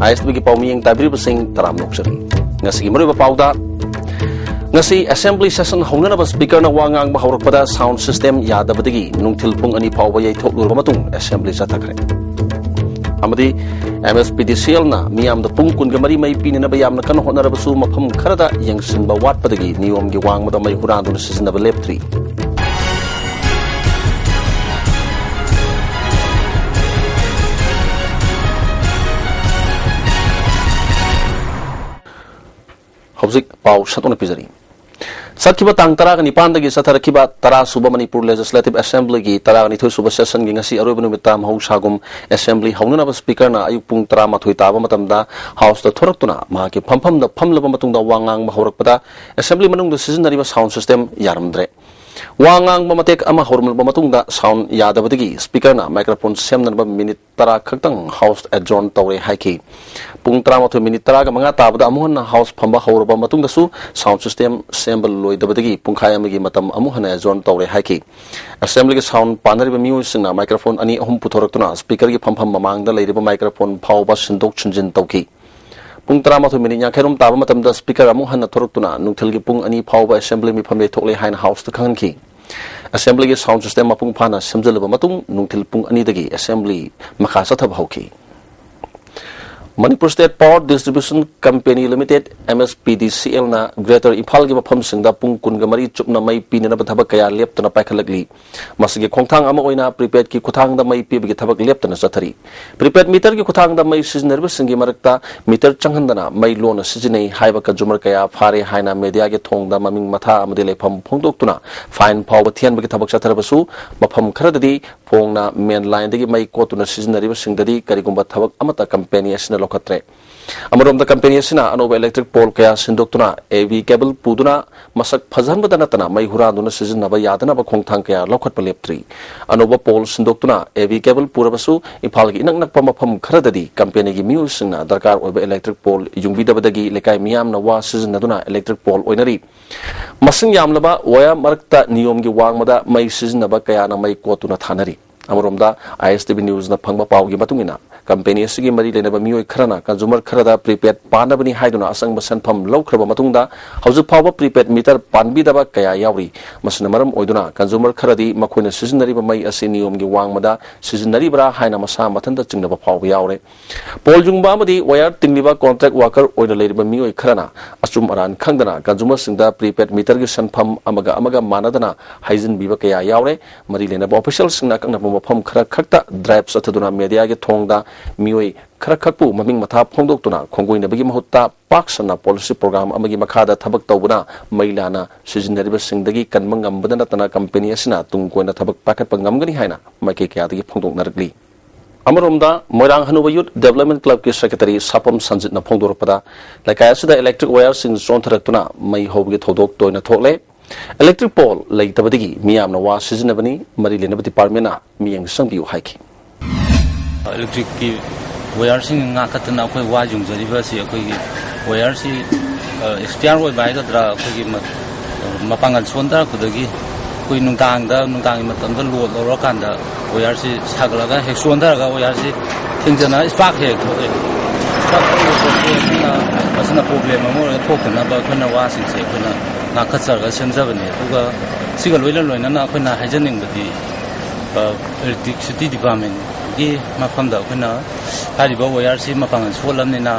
ISTV ki paumiyeng tabiri basing taram nokjari ngasi mari ba pauda ngasi assembly session hongna ba speaker na wangang ba hawrak pada sound system yadabadagi nungthil pung ani pawba yai thok lur matung assembly sa thakre amadi MSPDCL na miyam da pung kun ga mari mai pin na ba yam na kan honara ba su mafam kharada yang sin ba wat padagi niyom gi wang ma da mai huran dun season ba lep 3 hauzik pau satuna pizari Satkiba tang tara ka nipan dagi sa tarakiba tara suba Manipur Legislative Assembly gi tara ni thu suba session gi ngasi aroba numita mahau sagum assembly hauna ba speaker na ayuk pung tara mathoi taba matamda house da thorak tuna ma ki phampham da phamlaba matung da wangang mahorak pada assembly manung da seasonary ba sound system yaramdre wangang ba matek ama hormul ba matung da sound yadabadagi speaker na microphone semna ba minute tara khaktang house adjourn tawre haiki pung tara mathoi minute tara ga manga tabada amuhan na house phamba horba matung da su sound system sembal loidabadagi pungkhai amagi matam amuhan adjourn tawre haiki assembly ga sound panari ba music na microphone ani ahum puthoraktuna speaker gi phampham mamang da leiriba microphone phawba sindok chunjin tawki pung tara mathoi minute nya khairum taba matam da speaker amuhan na thoraktuna nungthil gi pung ani phawba assembly mi phamle thokle hain house ta khanki assembly gi sound system mapung phana semjalaba matung nungthil pung ani dagi assembly makha sathab hauki Manipur State Power Distribution Company Limited MSPDCL na Greater Imphal gi mafam singda pung kun ga mari chupna mai pinana ba thabak kaya leptana paikhalagli masigi khongthang ama oina prepaid ki kuthang da mai pib gi thabak leptana sathari prepaid meter gi kuthang da mai siznarba singi marakta meter changhandana mai lona sijinei haiba ka jumar kaya phare haina media gi thong da maming matha amade lepham phongdoktuna fine power thian ba gi thabak satharabasu mafam kharadadi phongna main line dagi mai kotuna siznariba singdadi karigumba thabak amata company asina lokatre amarom da company asina anoba electric pole kaya sindoktuna AV cable puduna masak phazan badana tana mai huraduna season ba yadana ba khongthang kaya lokhat paleptri anoba pole sindoktuna AV cable purabasu imphal gi inak nak pamafam kharadadi company gi miu singna darkar oba electric pole yungbi dabadagi lekai miyam na wa season aduna electric pole oinari masing yamlaba waya marakta niyom gi wangmada mai season ba kaya na mai kotuna thanari amaromda ISTV news na phangba paw gi matungina company asigi mari lenaba mioi kharana consumer kharada prepaid panabani haiduna asang basan pham laukraba matungda hauju phawba prepaid meter panbi daba kaya yauri masna maram oiduna consumer kharadi makhoina seasonary ba mai ase niyom gi wangmada seasonary bra haina masa mathanda chingnaba phawba yaure poljungba amadi wire tingliba contract worker oina leiriba mioi kharana asum aran khangdana consumer singda prepaid meter gi sanpham amaga manadana haijin biba kaya yaure mari lenaba official singna kangna mafam khara khakta drive sathaduna media gi thongda mioi khara khakpu maming matha phongdoktuna khonggoina bagi mahutta paksana policy program amagi makhada thabak tawbuna mailana sijinariba singdagi kanmangam badana tana company asina tungkoina thabak pakat pangamgani haina maike kya dagi phongdoknargli amaromda moirang hanuba youth development club ki secretary sapam sanjit na phongdorpada laikai asida electric wire sing zone tharaktuna mai hobgi thodok toina thokle electric pole leitabadigi miyamna wa sijinabani mari lenaba department na miyang sangbiu haiki electric ki wire sing nga katna khoi wa jung jari ba si khoi gi wire si expire oi bai ga dra khoi gi mapangal sondra khudagi khoi nungtang matam da lo lo kan da wire si sagla ga he sondra ga wire si thingjana spark he khoi asna problem mo thokna ba khona wa sing se khona na khatsar ga semjabani tuga siga loina na khona hajaning badi electricity department gi mafamda khona hariba wire si mapangan solamnina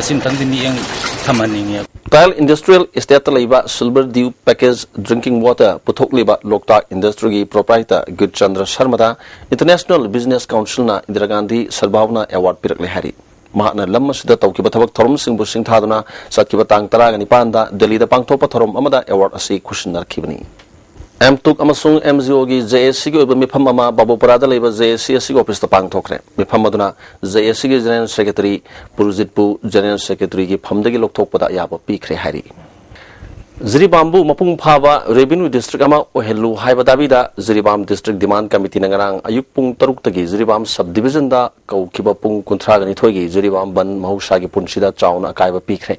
asim tangdi ni eng thamani Tile Industrial Estate Laiba Silver Dew Package Drinking Water Puthok Liba Loktak Industry gi proprietor Gurchandra Sharmada International Business Council na Indira Gandhi Sarbhavna Award pirakle hari mahana lam sida tawkiba thabak thorom singbu sing thaduna satkiba tang tara ga nipan da Delhi da pangthopa thorom amada award asi khushinar khibani M2 amasung MGO gi JSC gi oba mifam ama babopara da leba JSC asi office ta pangthokre mifam aduna JSC gi general secretary Purjitpu general secretary gi phamdagi lokthokpada yaba pikre hari Ziribambu mapung phaba revenue district ama ohelu haiba dabida Ziribam district demand committee na ngarang ayuk pung taruk tagi Ziribam subdivision da kaukiba pung kunthra gani thoigi Ziribam ban mahusha gi punsida chauna kaiba pikre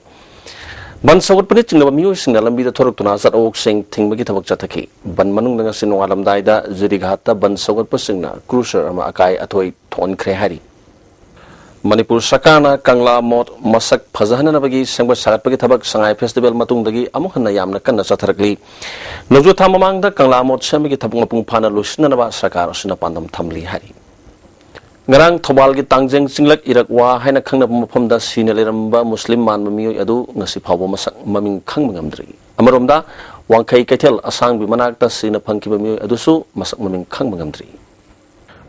ban sawat pani chingnaba miyo singna lambi da thorok tuna sat ok sing thingba gi thabak chathaki ban manung nga sin ngalam dai da Zirighat ta ban sawat pa singna cruiser ama akai athoi thon khre hari Manipur Sakana Kangla Mot Masak Fazahana Bagi Sangba Saratpagi Tabak Sangai Festival Matungdagi Amuhana Yamna Kana Sataragli Noju Tamamang the Kangla Mot Samiki Tabungapung Pana Lusnaba Sakar Sinapandam Tamli Hari Ngarang Tobalgi Tangjeng Singlak Irakwa Haina Kanga Mupamda Sinaleramba Muslim Man Mamiu Adu Nasipawa Masak Maming Kang Mangamdri Amarumda Wangkai Ketel Asang Bimanakta Sinapanki Mamiu Adusu Masak Maming Kang Mangamdri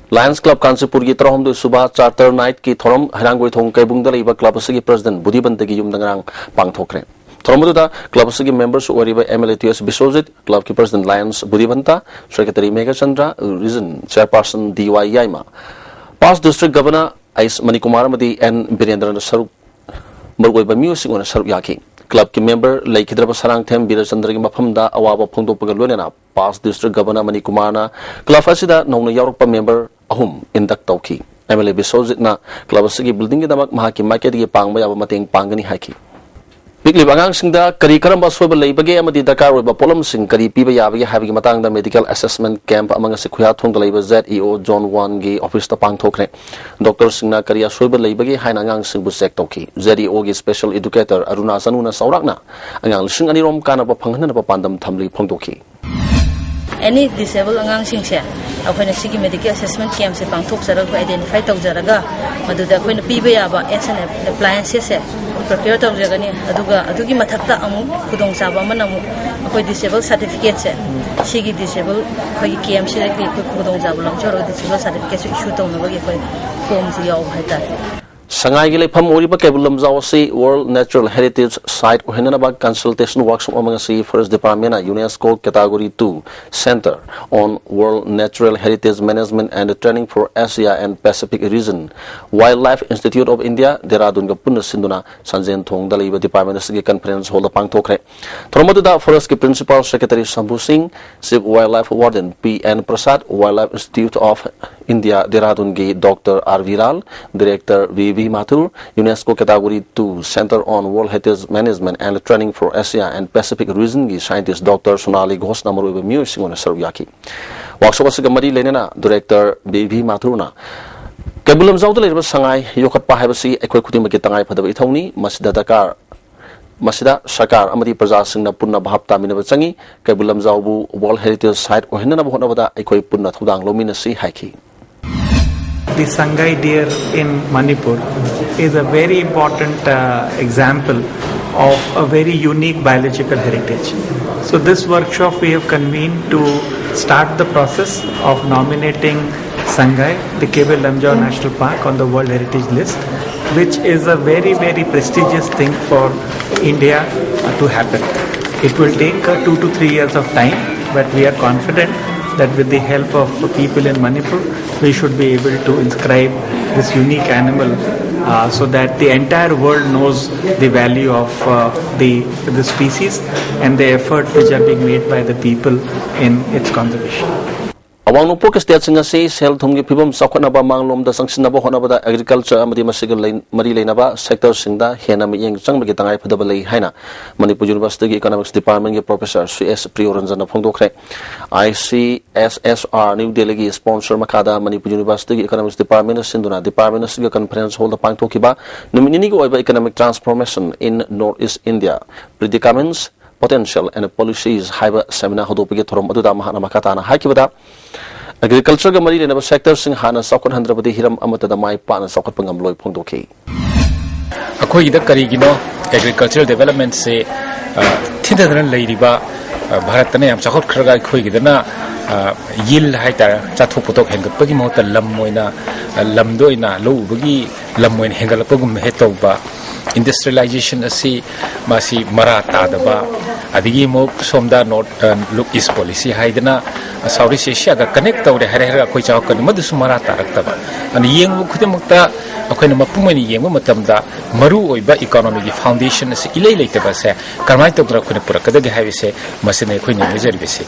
Lions Club Kansipur ki Torom du Subha Charter Night ki Torom Harangoi Thong Kaibung da Iba Club Sagi President Budi Bantagi Yum Dangrang Pangthokre Torom da Club Sagi members Oriba MLATS Bisozit Club ki President Lions Budi Banta Secretary Mega Chandra Reason Chairperson DY Yaima Past District Governor Ais Manikumar Madi and Birendra Saruk Murgoiba Music on Saruk Yaki Club ki member Laikidraba Sarang Them Bira Chandra ki Maphamda Awaba Phongdo Pagalwena Past District Governor Manikumana Club Asida Nongna Yarupa member Ahum induct Tauki MLA Bisozit na Club Asigi building ki damak mahaki market ki pangba yaba mating pangani haiki Bigli bangang singda kari karamba soba leibage amadi dakar oiba polam sing kari piba yabagi habigi matangda medical assessment camp amanga sikhuya thongda leiba ZEO Zone 1 gi office ta pangthokre Dr Singna kari soba leibage haina ngang singbu check toki ZEO gi special educator Aruna Sanuna saurakna angang sing ani rom kana ba phanghana ba pandam thamli phongdoki Any disabled angang singse akhona sigi medical assessment camp se pangthok jaraga identify tawjaraga maduda akhona piba yaba SN appliances se procure tawjagani aduga adugi mathakta amu khudong chaba manamu akhoi disabled certificate se sigi disabled khoi camp se ki khudong chaba lamchoro disabled certificate issue tawnabagi khoi form se yaw haita Sangai gi lepham oriba kebulam zawasi World Natural Heritage Site ohenaba consultation workshop among si Forest Department UNESCO Category 2 Center on World Natural Heritage Management and Training for Asia and Pacific Region Wildlife Institute of India Dehradun ga punna sinduna sanjen thong daliba department sigi conference hall pangthokre thromaduda forest ki principal secretary Sambhu Singh Chief Wildlife Warden PN Prasad Wildlife Institute of India Dehradun gi Dr R Viral Director V Mathur, UNESCO Category 2 Center on World Heritage Management and Training for Asia and Pacific Region ki scientist Dr Sonali Ghosh Namaru Music on Saruyaki. Workshop Sigamari Lenena Director B Mathur na Kabulam Zawdal Sangai Yokat Pahabasi Equikutimaki Tangai Padavi Tony Masida Dakar Masida Sakar Amadi Praja Singna Punna Bhapta Minavachangi Kabulam Zawbu World Heritage Site Ohenana Bhonavada Equi Punna Thudang Lominasi Haki. The Sangai deer in Manipur is a very important example of a very unique biological heritage. So this workshop we have convened to start the process of nominating Sangai, the Kebel Lamjau National Park, on the World Heritage List, which is a very, very prestigious thing for India to happen. It will take 2 to 3 years of time, but we are confident that with the help of people in Manipur, we should be able to inscribe this unique animal so that the entire world knows the value of the species and the effort which are being made by the people in its conservation. Awang no focus state singa se sel thumgi phibam sakhona ba manglom da sangsina ba hona ba agriculture amadi masigal mari leina ba sector singda hena mi yeng chang ba tangai phadaba lei haina Manipur University ki economics department ki professor CS Priyoranjan na phongdokre ICSSR New Delhi ki sponsor makada Manipur University ki economics department sinduna department siga conference hall da pangthoki ba numinini ko oiba economic transformation in Northeast India predicaments potential and policies haiba seminar hodopige thorom adu da mahana makata na hakibada agriculture ga mari lena sector sing hana sakon handrabadi hiram amata da mai pa na sakot pangam loi phongdoki akoi da kari gino agricultural development se thidadran leiriba bharat na yam sakot khraga khoi gidana yil haitar chathok putok hengat pagi mota lam moina lam doina lo bagi lam moin hengal pagum he toba industrialization asi masi marata daba adigi mo somda not look is policy haidana Southeast Asia ga connect tawre hare hare koi chaw kan madu sumara tarak taba ani yeng khudemukta akoina mapumani yeng matamda maru oiba economy gi foundation asi ilai leitaba se karmai tawdra khone purakada ge haise masine khoi ni measure bese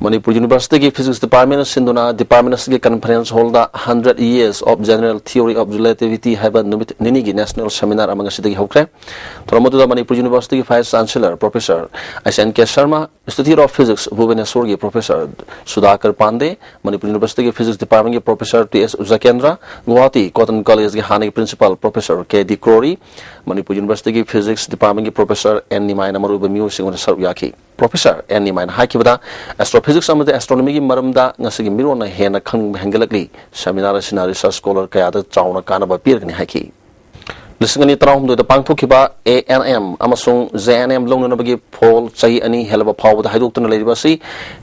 Manipur University की Physics Department सिंधुना Department की Conference Hall दा 100 Years of General Theory of Relativity हैबा नुमित निनी की National Seminar among सिद्धि होकरे थोड़ा मोटू दा Manipur University की Vice Chancellor Professor SNK Sharma Institute of Physics Bhubaneswar की Professor Sudhakar Pandey Manipur University की Physics Department की Professor TS Zakendra Guwahati Cotton College की हाने Principal Professor KD Crowry Manipur University की Physics Department की Professor N Nimai नमरू बमियो सिंगुन सर्वयाकी Professor N Nimai high की बता Astrophysics अमदे astronomy की मरमदा नसगी मिरोना हेना खंग हेंगलकली सेमिनार असिना रिसर्च स्कॉलर कयादा चाउना कानबा पीरगनी हाकी लिसंगनी तराउम दो पांगथोखिबा ANM अमसुंग JNM लौननबगी फोल चाहि अनि हेलबा फावदा हाइदोक्तन लेरिबासी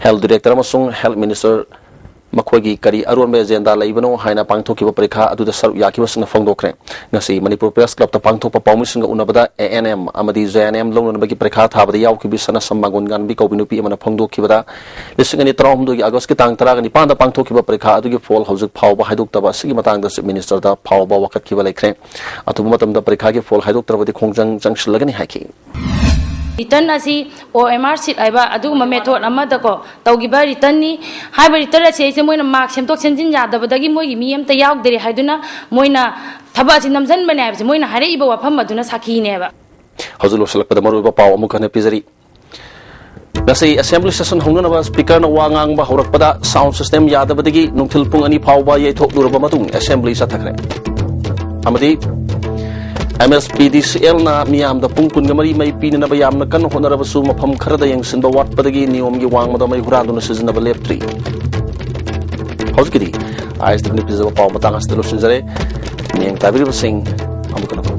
हेल्थ डायरेक्टर अमसुंग हेल्थ मिनिस्टर मखोगी करी अरुणबे एजेंडा लेबनो हाइना पांगथोखिबा परीक्षा अदुदा sir याकिबसंग फोंगदोखरे ngasi Manipur Press Club ta pangthokpa pawmising unabada ANM amadi JNM longnabagi parekha thabada yawkibi sana sammagon gan bi kobinupi amana phongdokhibada lisingani trawm do August ki tang 19 da pangthokhiba parekha adugi fall haujuk phawba haidoktaba sigi matang da minister da phawba wakat kiba laikre atubu matam da parekha ki fall haidoktrabadi khongjang jangshilagani haiki Return asi OMR sit aiba adu ma method amada ko tawgiba return ni haiba return ase se moina mark semtok senjin yadabadagi moi mi am ta yawdere haiduna moina thaba si namjan bane abse moina hare iba wafam aduna sakhi ne ba haujulo selakpada maru ba paw amukane pizari nasi assembly session hongna ba speaker na wangang ba horakpada sound system yadabadagi nungthil pung ani phawba ye thok durba matung assembly sa thakre amadi MSPDCL na miyam da pung kun ngamari mai pin na bayam na kan honara basu mafam kharada yang sinba wat padagi niyom gi wang ma da mai huradu na sizna ba leptri hauskidi ISTV ni pizza pa matang astelo sinjare niyang tabiri basing amukana